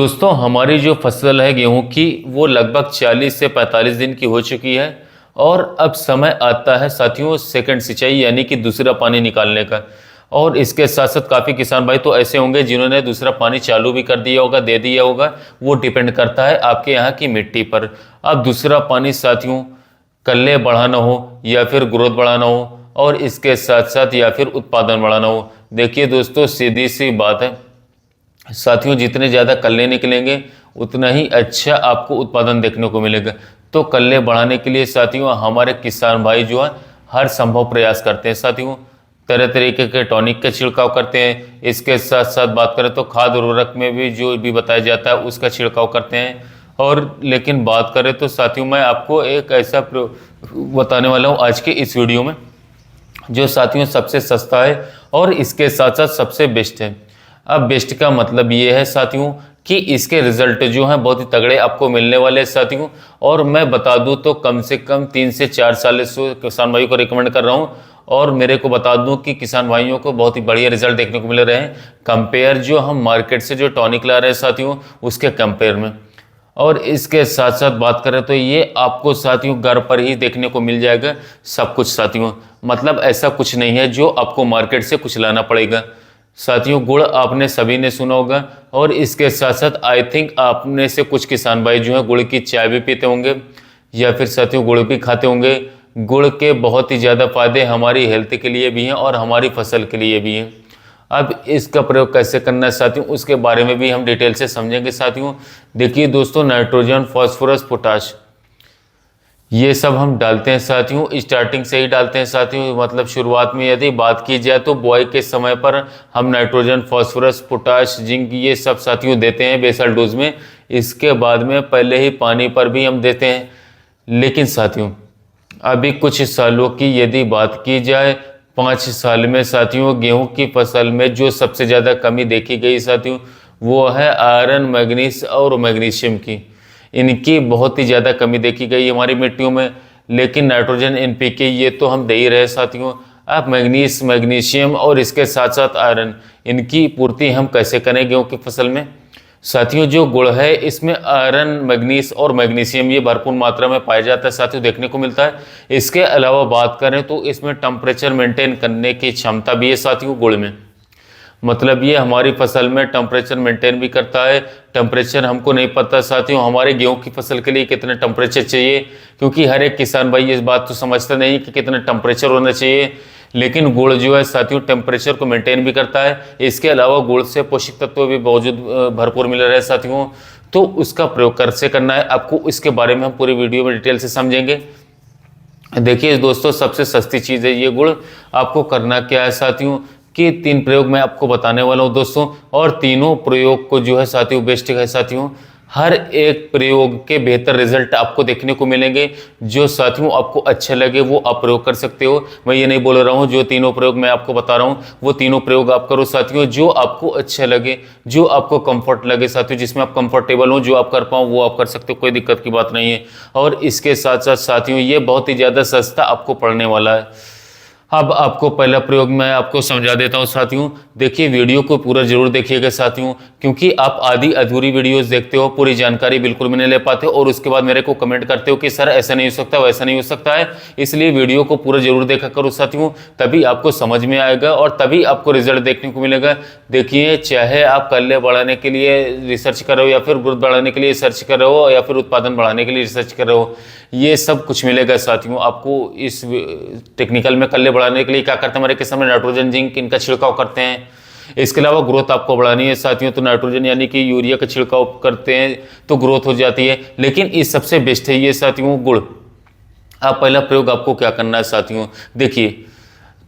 दोस्तों हमारी जो फसल है गेहूं की वो लगभग 40 से 45 दिन की हो चुकी है और अब समय आता है साथियों सेकंड सिंचाई यानी कि दूसरा पानी निकालने का। और इसके साथ साथ काफ़ी किसान भाई तो ऐसे होंगे जिन्होंने दूसरा पानी चालू भी कर दिया होगा, दे दिया होगा। वो डिपेंड करता है आपके यहाँ की मिट्टी पर। अब दूसरा पानी साथियों कल्ले बढ़ाना हो या फिर ग्रोथ बढ़ाना हो और इसके साथ साथ या फिर उत्पादन बढ़ाना हो। देखिए दोस्तों सीधी सी बात है साथियों, जितने ज़्यादा कल्ले निकलेंगे उतना ही अच्छा आपको उत्पादन देखने को मिलेगा। तो कल्ले बढ़ाने के लिए साथियों हमारे किसान भाई जो है हर संभव प्रयास करते हैं साथियों। तरह तरीके के टॉनिक का छिड़काव करते हैं। इसके साथ साथ बात करें तो खाद उर्वरक में भी जो भी बताया जाता है उसका छिड़काव करते हैं। और लेकिन बात करें तो साथियों मैं आपको एक ऐसा बताने वाला हूँ आज के इस वीडियो में जो साथियों सबसे सस्ता है और इसके साथ साथ सबसे बेस्ट है। अब बेस्ट का मतलब ये है साथियों कि इसके रिजल्ट जो हैं बहुत ही तगड़े आपको मिलने वाले हैं साथियों। और मैं बता दूं तो कम से कम 3 से 4 साल से किसान भाइयों को रिकमेंड कर रहा हूं और मेरे को बता दूं कि किसान भाइयों को बहुत ही बढ़िया रिजल्ट देखने को मिल रहे हैं कंपेयर जो हम मार्केट से जो टॉनिक ला रहे हैं साथियों उसके कंपेयर में। और इसके साथ साथ बात करें तो ये आपको साथियों घर पर ही देखने को मिल जाएगा सब कुछ साथियों। मतलब ऐसा कुछ नहीं है जो आपको मार्केट से कुछ लाना पड़ेगा साथियों। गुड़ आपने सभी ने सुना होगा और इसके साथ साथ आई थिंक आपने से कुछ किसान भाई जो है गुड़ की चाय भी पीते होंगे या फिर साथियों गुड़ भी खाते होंगे। गुड़ के बहुत ही ज़्यादा फायदे हमारी हेल्थ के लिए भी हैं और हमारी फसल के लिए भी हैं। अब इसका प्रयोग कैसे करना है साथियों उसके बारे में भी हम डिटेल से समझेंगे साथियों। देखिए दोस्तों नाइट्रोजन, फास्फोरस, पोटाश ये सब हम डालते हैं साथियों, स्टार्टिंग से ही डालते हैं साथियों। मतलब शुरुआत में यदि बात की जाए तो बुआई के समय पर हम नाइट्रोजन, फास्फोरस, पोटाश, जिंक ये सब साथियों देते हैं बेसल डोज में। इसके बाद में पहले ही पानी पर भी हम देते हैं। लेकिन साथियों अभी कुछ सालों की यदि बात की जाए 5 साल में साथियों गेहूं की फसल में जो सबसे ज़्यादा कमी देखी गई साथियों वो है आयरन, मैग्नीज और मैग्नीशियम की। इनकी बहुत ही ज़्यादा कमी देखी गई हमारी मिट्टियों में। लेकिन नाइट्रोजन, एनपीके ये तो हम दे ही रहे साथियों। अब मैग्नीज, मैग्नीशियम और इसके साथ साथ आयरन इनकी पूर्ति हम कैसे करें गेहूं की फसल में साथियों। जो गुड़ है इसमें आयरन, मैग्नीज और मैग्नीशियम ये भरपूर मात्रा में पाया जाता है साथियों, देखने को मिलता है। इसके अलावा बात करें तो इसमें टेम्परेचर मेंटेन करने की क्षमता भी है साथियों गुड़ में। मतलब ये हमारी फसल में टेम्परेचर मेंटेन भी करता है। टेम्परेचर हमको नहीं पता साथियों हमारे गेहूं की फसल के लिए कितना टेम्परेचर चाहिए, क्योंकि हर एक किसान भाई इस बात तो समझता नहीं कि कितना टेम्परेचर होना चाहिए। लेकिन गुड़ जो है साथियों टेम्परेचर को मेंटेन भी करता है। इसके अलावा गुड़ से पोषक तत्व भी मौजूद भरपूर मिल रहे हैं साथियों। तो उसका प्रयोग कैसे करना है आपको इसके बारे में हम पूरी वीडियो में डिटेल से समझेंगे। देखिए दोस्तों सबसे सस्ती चीज़ है ये गुड़। आपको करना क्या है साथियों कि 3 प्रयोग मैं आपको बताने वाला हूं दोस्तों, और तीनों प्रयोग को जो है साथियों बेस्ट है साथियों। हर एक प्रयोग के बेहतर रिजल्ट आपको देखने को मिलेंगे। जो साथियों आपको अच्छे लगे वो आप प्रयोग कर सकते हो। मैं ये नहीं बोल रहा हूँ जो तीनों प्रयोग मैं आपको बता रहा हूँ वो तीनों प्रयोग आप करो साथियों। जो आपको अच्छा लगे, जो आपको कंफर्ट लगे साथियों, जिसमें आप कंफर्टेबल हो, जो आप कर पाओ वो आप कर सकते हो, कोई दिक्कत की बात नहीं है। और इसके साथ साथ साथियों ये बहुत ही ज़्यादा सस्ता आपको पड़ने वाला है। अब आपको पहला प्रयोग मैं आपको समझा देता हूं साथियों। देखिए वीडियो को पूरा जरूर देखिएगा साथियों, क्योंकि आप आधी अधूरी वीडियोस देखते हो, पूरी जानकारी बिल्कुल भी नहीं ले पाते हो और उसके बाद मेरे को कमेंट करते हो कि सर ऐसा नहीं हो सकता, वैसा नहीं हो सकता है। इसलिए वीडियो को पूरा जरूर देखा करो साथियों, तभी आपको समझ में आएगा और तभी आपको रिजल्ट देखने को मिलेगा। देखिए चाहे आप कल्ले बढ़ाने के लिए रिसर्च कर रहे हो या फिर ग्रोथ बढ़ाने के लिए रिसर्च कर रहे हो या फिर उत्पादन बढ़ाने के लिए रिसर्च कर रहे हो, ये सब कुछ मिलेगा साथियों आपको इस टेक्निकल में। कल्ले बढ़ाने के लिए क्या करते हैं हमारे किसान में नाइट्रोजन, जिंक इनका छिड़काव करते हैं। इसके अलावा ग्रोथ आपको बढ़ानी है साथियों तो नाइट्रोजन यानी कि यूरिया का छिड़काव करते हैं तो ग्रोथ हो जाती है। लेकिन इस सबसे बेस्ट है ये साथियों गुड़। अब पहला प्रयोग आपको क्या करना है साथियों, देखिए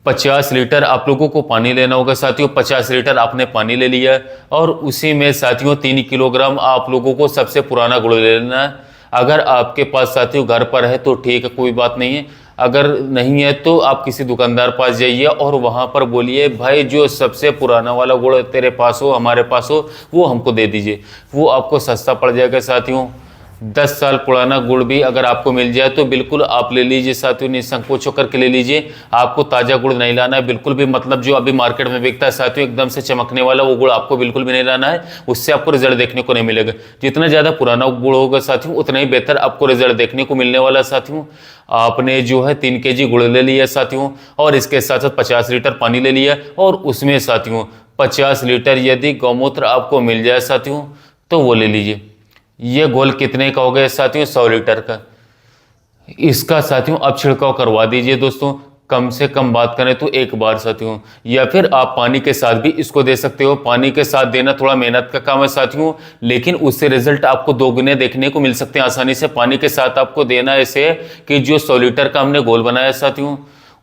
50 लीटर आप लोगों को पानी लेना होगा साथियों। 50 लीटर आपने पानी ले लिया और उसी में साथियों 3 किलोग्राम आप लोगों को सबसे पुराना गुड़ ले लेना है। अगर आपके पास साथियों घर पर है तो ठीक है, कोई बात नहीं है। अगर नहीं है तो आप किसी दुकानदार पास जाइए और वहाँ पर बोलिए भाई जो सबसे पुराना वाला गुड़ तेरे पास हो, हमारे पास हो, वो हमको दे दीजिए। वो आपको सस्ता पड़ जाएगा साथियों। 10 साल पुराना गुड़ भी अगर आपको मिल जाए तो बिल्कुल आप ले लीजिए साथियों, निसंकोच होकर के ले लीजिए। आपको ताज़ा गुड़ नहीं लाना है बिल्कुल भी, मतलब जो अभी मार्केट में बिकता है साथियों एकदम से चमकने वाला, वो गुड़ आपको बिल्कुल भी नहीं लाना है, उससे आपको रिजल्ट देखने को नहीं मिलेगा। जितना ज़्यादा पुराना गुड़ होगा साथियों उतना ही बेहतर आपको रिजल्ट देखने को मिलने वाला साथियों। आपने जो है 3 kg गुड़ ले लिया साथियों, और इसके साथ साथ 50 लीटर पानी ले लिया, और उसमें साथियों 50 लीटर यदि गौमूत्र आपको मिल जाए साथियों तो वो ले लीजिए। ये घोल कितने का हो गया साथियों? 100 लीटर का। इसका साथियों अब छिड़काव करवा दीजिए दोस्तों, कम से कम बात करें तो एक बार साथियों, या फिर आप पानी के साथ भी इसको दे सकते हो। पानी के साथ देना थोड़ा मेहनत का काम है साथियों, लेकिन उससे रिजल्ट आपको दोगुने देखने को मिल सकते हैं आसानी से। पानी के साथ आपको देना ऐसे है कि जो 100 लीटर का हमने घोल बनाया साथियों,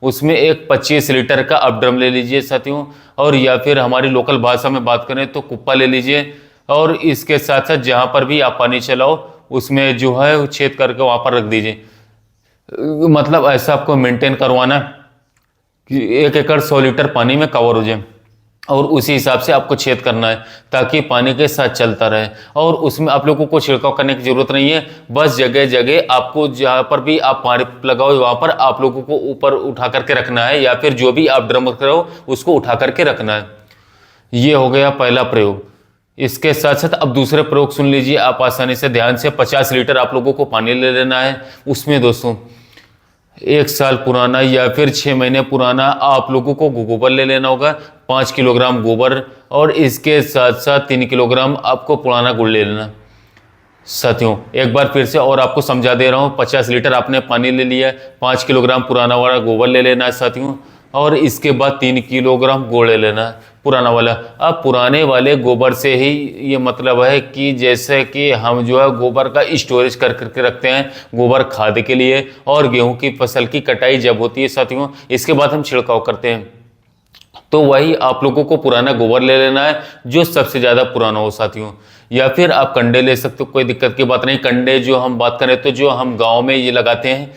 उसमें एक 25 लीटर का अब ड्रम ले लीजिए साथियों, और या फिर हमारी लोकल भाषा में बात करें तो कुप्पा ले लीजिए। और इसके साथ साथ जहाँ पर भी आप पानी चलाओ उसमें जो है छेद करके वहाँ पर रख दीजिए। मतलब ऐसा आपको मेंटेन करवाना कि 1 एकड़ 100 लीटर पानी में कवर हो जाए, और उसी हिसाब से आपको छेद करना है ताकि पानी के साथ चलता रहे। और उसमें आप लोगों को छिड़काव करने की जरूरत नहीं है, बस जगह जगह आपको जहाँ पर भी आप पानी लगाओ वहाँ पर आप लोगों को ऊपर उठा करके रखना है, या फिर जो भी आप ड्रम करो उसको उठा करके रखना है। ये हो गया पहला प्रयोग। इसके साथ साथ अब दूसरे प्रयोग सुन लीजिए आप आसानी से ध्यान से। 50 लीटर आप लोगों को पानी ले लेना है, उसमें दोस्तों 1 साल पुराना या फिर 6 महीने पुराना आप लोगों को गोबर ले लेना होगा, 5 किलोग्राम गोबर, और इसके साथ साथ 3 किलोग्राम आपको पुराना गुड़ ले लेना साथियों। एक बार फिर से और आपको समझा दे रहा हूँ, 50 लीटर आपने पानी ले लिया, 5 किलोग्राम पुराना वाला गोबर ले लेना है साथियों, और इसके बाद 3 किलोग्राम गुड़ ले लेना है पुराना वाला। अब पुराने वाले गोबर से ही ये मतलब है कि जैसे कि हम जो है गोबर का स्टोरेज कर करके रखते हैं गोबर खाद के लिए, और गेहूं की फसल की कटाई जब होती है साथियों इसके बाद हम छिड़काव करते हैं, तो वही आप लोगों को पुराना गोबर ले लेना है जो सबसे ज़्यादा पुराना हो साथियों। या फिर आप कंडे ले सकते हो, कोई दिक्कत की बात नहीं। कंडे जो हम बात करें तो जो हम गाँव में ये लगाते हैं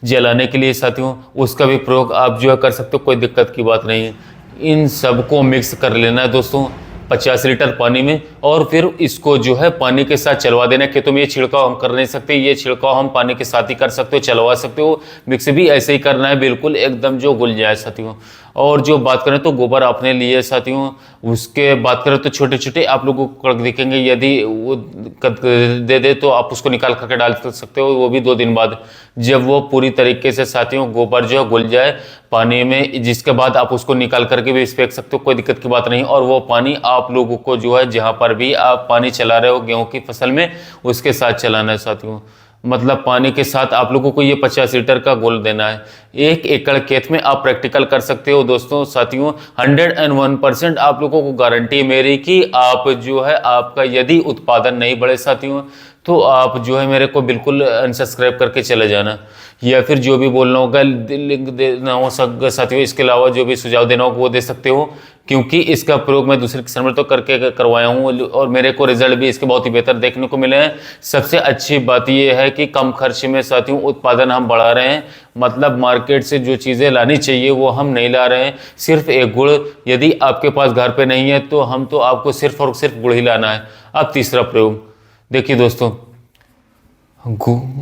जलाने के लिए साथियों, उसका भी प्रयोग आप जो है कर सकते हो, कोई दिक्कत की बात नहीं है। इन सबको मिक्स कर लेना है दोस्तों 50 लीटर पानी में, और फिर इसको जो है पानी के साथ चलवा देना। कि तुम ये छिड़काव हम कर नहीं सकते, ये छिड़काव हम पानी के साथ ही कर सकते हो, चलवा सकते हो। मिक्स भी ऐसे ही करना है बिल्कुल एकदम जो घुल जाए साथियों। और जो बात करें तो गोबर आपने लिए साथियों, उसके बात करें तो छोटे छोटे आप लोगों को कड़क दिखेंगे, यदि वो दे दे तो आप उसको निकाल करके डाल सकते हो, वो भी 2 दिन बाद, जब वो पूरी तरीके से साथियों गोबर जो है घुल जाए पानी में, जिसके बाद आप उसको निकाल करके भी फेंक सकते हो, कोई दिक्कत की बात नहीं। और वो पानी आप लोगों को जो है जहाँ पर भी आप पानी चला रहे हो गेहूं की फसल में उसके साथ चलाना है साथियों। मतलब पानी के साथ आप लोगों को ये 50 लीटर का घोल देना है। 1 एकड़ खेत में आप प्रैक्टिकल कर सकते हो दोस्तों साथियों। 101% आप लोगों को गारंटी मेरी कि आप जो है आपका यदि उत्पादन नहीं बढ़े साथियों तो आप जो है मेरे को बिल्कुल अनसब्सक्राइब करके चले जाना, या फिर जो भी बोलना होगा लिंक देना हो साथियों। इसके अलावा जो भी सुझाव देना होगा वो दे सकते हो, क्योंकि इसका प्रयोग मैं दूसरे किसान में तो करके करवाया हूँ और मेरे को रिजल्ट भी इसके बहुत ही बेहतर देखने को मिले हैं। सबसे अच्छी बात ये है कि कम खर्च में साथियों उत्पादन हम बढ़ा रहे हैं। मतलब मार्केट से जो चीज़ें लानी चाहिए वो हम नहीं ला रहे हैं। सिर्फ एक गुड़ यदि आपके पास घर पे नहीं है तो हम तो आपको सिर्फ और सिर्फ गुड़ ही लाना है। अब तीसरा प्रयोग देखिए दोस्तों,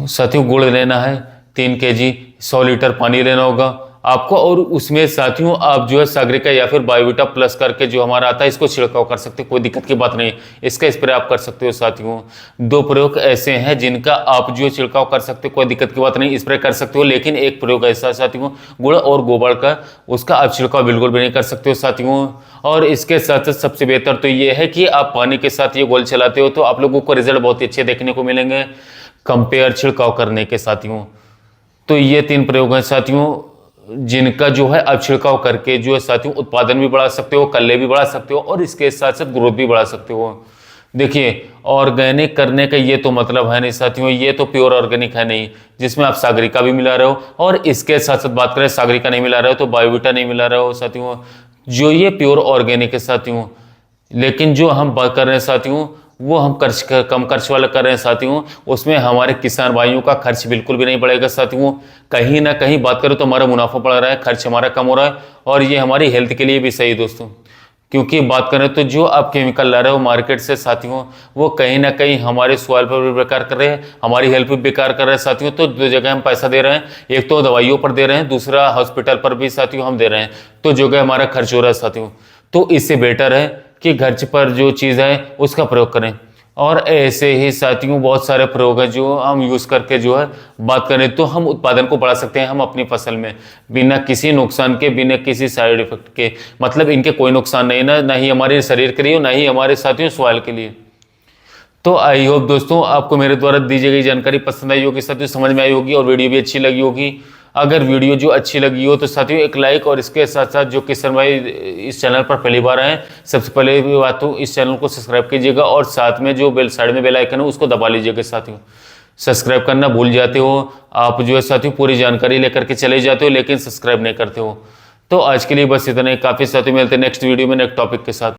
साथियों गुड़ लेना है 3 kg, 100 लीटर पानी लेना होगा आपको, और उसमें साथियों आप जो है सागरिका या फिर बायोविटा प्लस करके जो हमारा आता है इसको छिड़काव कर सकते हो, कोई दिक्कत की बात नहीं। इसका स्प्रे आप कर सकते हो साथियों। 2 प्रयोग ऐसे हैं जिनका आप जो छिड़काव कर सकते हो, कोई दिक्कत की बात नहीं, स्प्रे कर सकते हो। लेकिन एक प्रयोग ऐसा साथियों गुड़ और गोबर का, उसका आप छिड़काव बिल्कुल भी नहीं कर सकते हो साथियों। और इसके साथ साथ सबसे बेहतर तो ये है कि आप पानी के साथ ये घोल चलाते हो तो आप लोगों को रिजल्ट बहुत ही अच्छे देखने को मिलेंगे कंपेयर छिड़काव करने के साथियों। तो ये 3 प्रयोग हैं साथियों जिनका जो है आप छिड़काव करके जो है साथियों उत्पादन भी बढ़ा सकते हो, कल्ले भी बढ़ा सकते हो, और इसके साथ साथ ग्रोथ भी बढ़ा सकते हो। देखिए ऑर्गेनिक करने का ये तो मतलब है नहीं साथियों, ये तो प्योर ऑर्गेनिक है नहीं जिसमें आप सागरिका भी मिला रहे हो, और इसके साथ साथ बात करें सागरिका नहीं मिला रहे हो तो बायोविटा नहीं मिला रहे हो साथियों, जो ये प्योर ऑर्गेनिक है साथियों। लेकिन जो हम बात कर रहे हैं साथियों वो हम कम खर्च वाला कर रहे हैं साथियों, उसमें हमारे किसान भाइयों का खर्च बिल्कुल भी नहीं बढ़ेगा साथियों। कहीं ना कहीं बात करें तो हमारा मुनाफा बढ़ रहा है, खर्च हमारा कम हो रहा है, और ये हमारी हेल्थ के लिए भी सही दोस्तों, क्योंकि बात करें तो जो आप केमिकल ला रहे हो मार्केट से साथियों, वो कहीं ना कहीं हमारे सॉइल पर भी बेकार कर रहे हैं, हमारी हेल्थ भी बेकार कर रहे हैं साथियों। तो दो जगह हम पैसा दे रहे हैं, एक तो दवाइयों पर दे रहे हैं, दूसरा हॉस्पिटल पर भी साथियों हम दे रहे हैं, तो जो है हमारा खर्च हो रहा है साथियों। तो इससे बेटर है कि घर पर जो चीज़ है उसका प्रयोग करें। और ऐसे ही साथियों बहुत सारे प्रयोग हैं जो हम यूज़ करके जो है बात करें तो हम उत्पादन को बढ़ा सकते हैं हम अपनी फसल में, बिना किसी नुकसान के, बिना किसी साइड इफेक्ट के। मतलब इनके कोई नुकसान नहीं ना, ना ही हमारे शरीर के लिए, ना ही हमारे साथियों सॉइल के लिए। तो आई होप दोस्तों आपको मेरे द्वारा दी गई जानकारी पसंद आई होगी, साथियों समझ में आई होगी और वीडियो भी अच्छी लगी होगी। अगर वीडियो जो अच्छी लगी हो तो साथियों एक लाइक, और इसके साथ साथ जो किशन भाई इस चैनल पर पहली बार आए, सबसे पहले भी बात हो इस चैनल को सब्सक्राइब कीजिएगा, और साथ में जो बेल साइड में बेल आइकन है उसको दबा लीजिएगा साथियों। सब्सक्राइब करना भूल जाते हो आप, जो है साथियों पूरी जानकारी लेकर के चले जाते हो लेकिन सब्सक्राइब नहीं करते हो। तो आज के लिए बस इतना ही काफ़ी, साथियों मिलते हैं नेक्स्ट वीडियो में नेक्स्ट टॉपिक के साथ।